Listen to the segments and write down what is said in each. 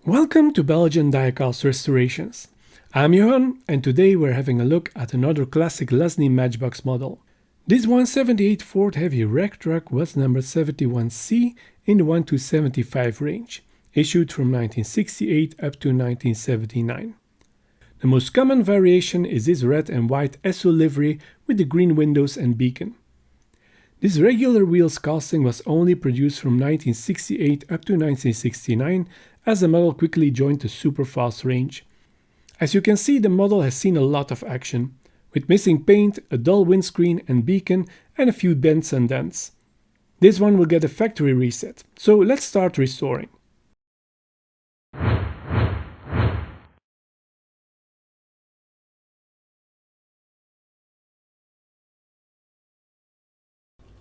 Welcome to Belgian Diecast Restorations. I'm Johan, and today we're having a look at another classic Lesney Matchbox model. This 178 Ford Heavy Wreck truck was numbered 71C in the 1 to 75 range, issued from 1968 up to 1979. The most common variation is this red and white SO livery with the green windows and beacon. This regular wheels casting was only produced from 1968 up to 1969, as the model quickly joined the super-fast range. As you can see, the model has seen a lot of action, with missing paint, a dull windscreen and beacon, and a few bends and dents. This one will get a factory reset, so let's start restoring.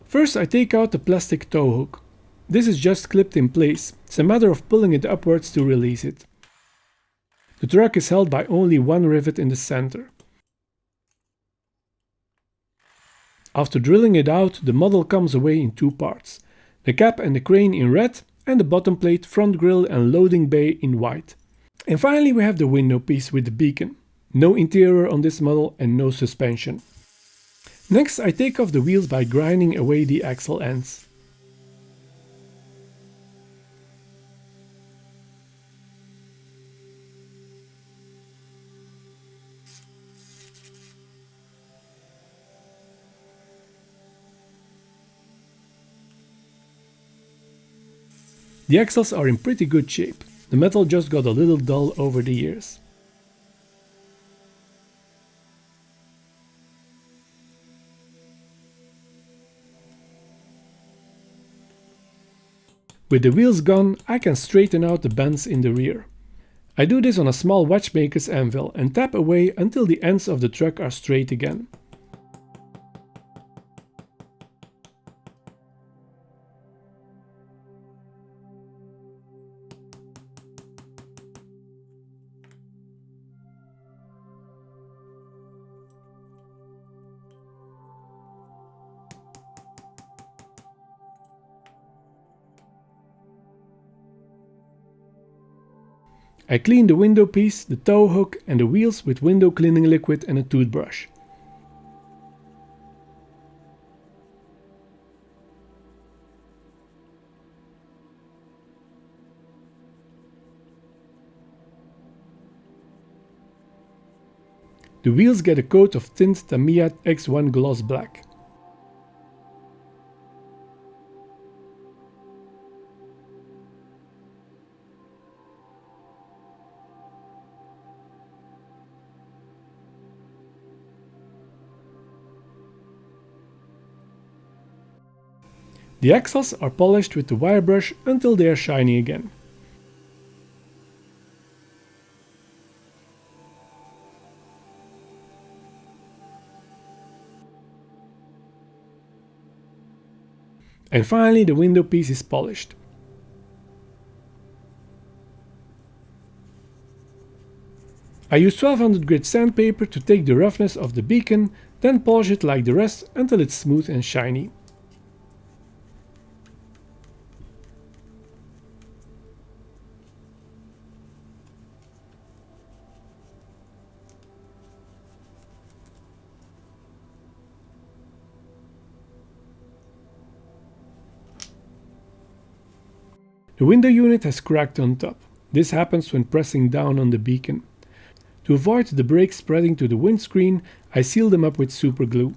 First, I take out the plastic tow hook. This is just clipped in place. It's a matter of pulling it upwards to release it. The truck is held by only one rivet in the center. After drilling it out, the model comes away in two parts. The cap and the crane in red, and the bottom plate, front grille and loading bay in white. And finally we have the window piece with the beacon. No interior on this model and no suspension. Next, I take off the wheels by grinding away the axle ends. The axles are in pretty good shape. The metal just got a little dull over the years. With the wheels gone, I can straighten out the bends in the rear. I do this on a small watchmaker's anvil and tap away until the ends of the truck are straight again. I clean the window piece, the tow hook and the wheels with window cleaning liquid and a toothbrush. The wheels get a coat of tint Tamiya X1 gloss black. The axles are polished with the wire brush until they are shiny again. And finally the window piece is polished. I use 1200 grit sandpaper to take the roughness of the beacon, then polish it like the rest until it's smooth and shiny. The window unit has cracked on top. This happens when pressing down on the beacon. To avoid the break spreading to the windscreen, I seal them up with super glue.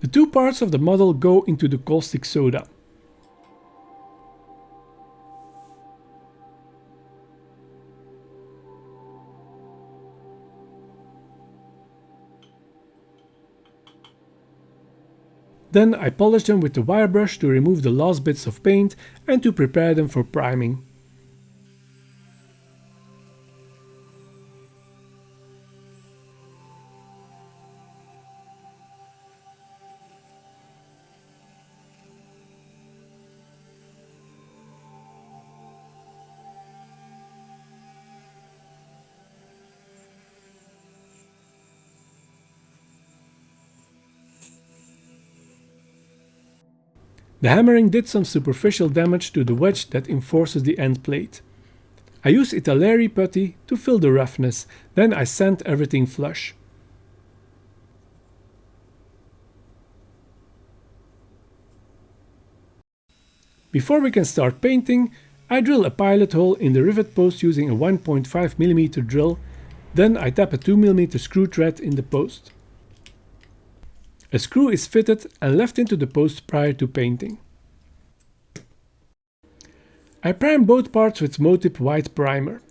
The two parts of the model go into the caustic soda. Then I polish them with the wire brush to remove the last bits of paint and to prepare them for priming. The hammering did some superficial damage to the wedge that enforces the end plate. I use Italeri putty to fill the roughness, then I sand everything flush. Before we can start painting, I drill a pilot hole in the rivet post using a 1.5mm drill, then I tap a 2mm screw thread in the post. A screw is fitted and left into the post prior to painting. I prime both parts with Motip white primer.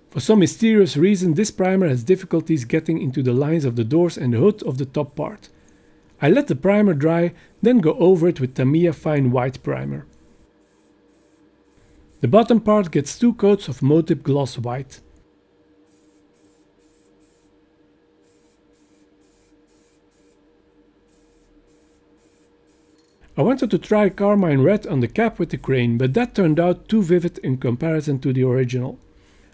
For some mysterious reason, this primer has difficulties getting into the lines of the doors and the hood of the top part. I let the primer dry, then go over it with Tamiya fine white primer. The bottom part gets 2 coats of Motip gloss white. I wanted to try carmine red on the cap with the crane, but that turned out too vivid in comparison to the original.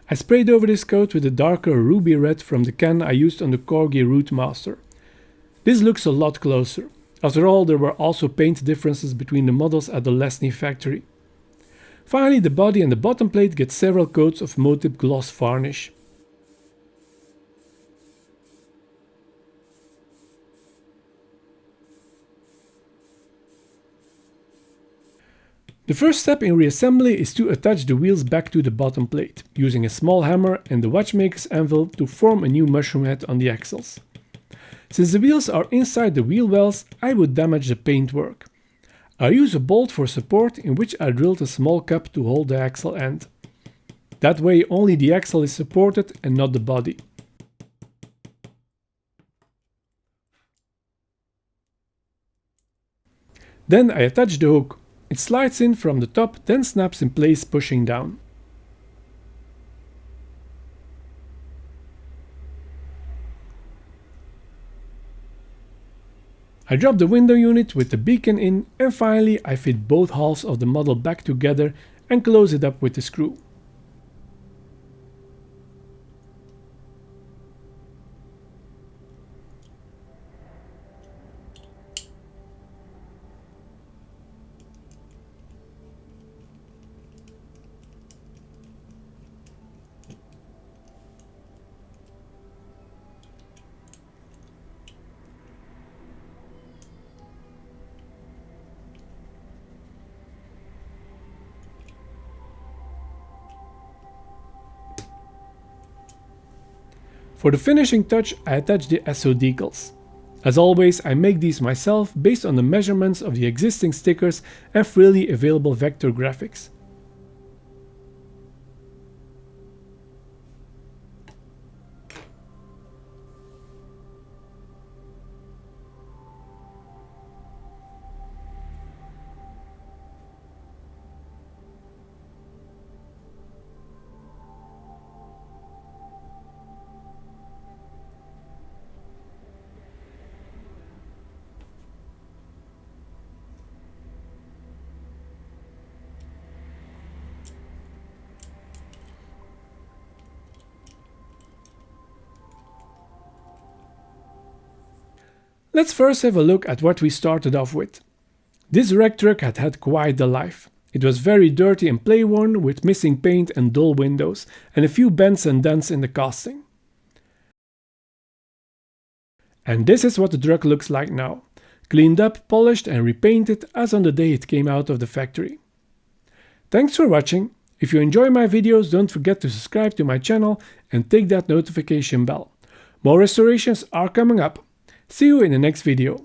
I sprayed over this coat with a darker ruby red from the can I used on the Corgi Root Master. This looks a lot closer. After all, there were also paint differences between the models at the Lesney factory. Finally, the body and the bottom plate get several coats of Motip gloss varnish. The first step in reassembly is to attach the wheels back to the bottom plate, using a small hammer and the watchmaker's anvil to form a new mushroom head on the axles. Since the wheels are inside the wheel wells, I would damage the paintwork. I use a bolt for support in which I drilled a small cup to hold the axle end. That way only the axle is supported and not the body. Then I attach the hook. It slides in from the top, then snaps in place, pushing down. I drop the window unit with the beacon in, and finally I fit both halves of the model back together and close it up with the screw. For the finishing touch, I attach the SO decals. As always, I make these myself based on the measurements of the existing stickers and freely available vector graphics. Let's first have a look at what we started off with. This wreck truck had had quite the life. It was very dirty and play-worn, with missing paint and dull windows, and a few bends and dents in the casting. And this is what the truck looks like now. Cleaned up, polished and repainted as on the day it came out of the factory. Thanks for watching. If you enjoy my videos, don't forget to subscribe to my channel and take that notification bell. More restorations are coming up. See you in the next video.